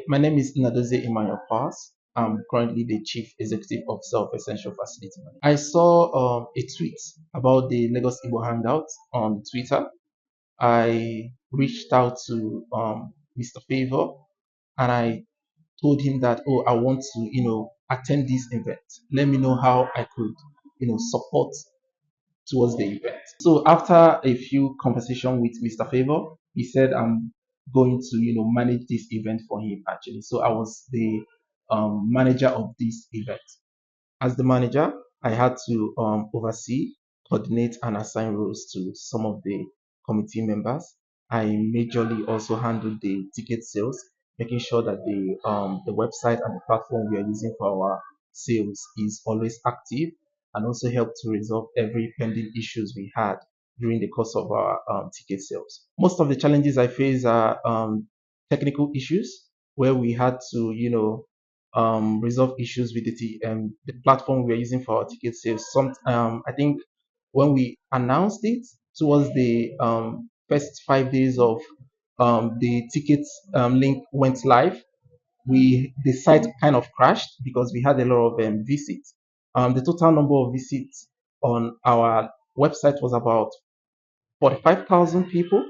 My name is Nadoze Emmanuel Pass. I'm currently the Chief Executive Officer of Essential Facility Management. I saw a tweet about the Lagos Igbo Hangout on Twitter. I reached out to Mr. Favor and I told him that, oh, I want to, attend this event. Let me know how I could, support towards the event. So after a few conversation with Mr. Favor, he said I'm going to manage this event for him actually. So I was the manager of this event. As the manager, I had to oversee, coordinate, and assign roles to some of the committee members. I majorly also handled the ticket sales, making sure that the website and the platform we are using for our sales is always active, and also help to resolve every pending issues we had during the course of our ticket sales. Most of the challenges I face are technical issues where we had to, resolve issues with the platform we're using for our ticket sales. I think when we announced it towards the first 5 days of the tickets link went live, the site kind of crashed because we had a lot of visits. The total number of visits on our website was about 45,000 people,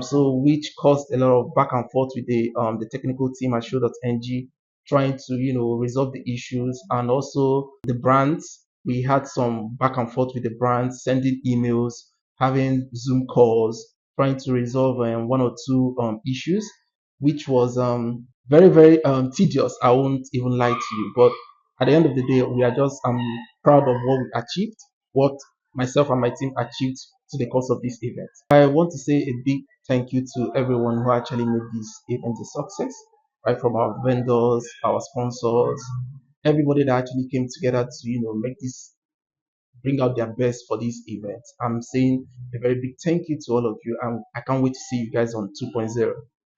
so which caused a lot of back and forth with the technical team at show.ng, trying to resolve the issues, and also the brands. We had some back and forth with the brands, sending emails, having Zoom calls, trying to resolve one or two issues, which was very very tedious. I won't even lie to you, but at the end of the day, we are just proud of what we achieved, what myself and my team achieved to the course of this event. I want to say a big thank you to everyone who actually made this event a success, right from our vendors, our sponsors, everybody that actually came together to make this, bring out their best for this event. I'm saying a very big thank you to all of you, and I can't wait to see you guys on 2.0.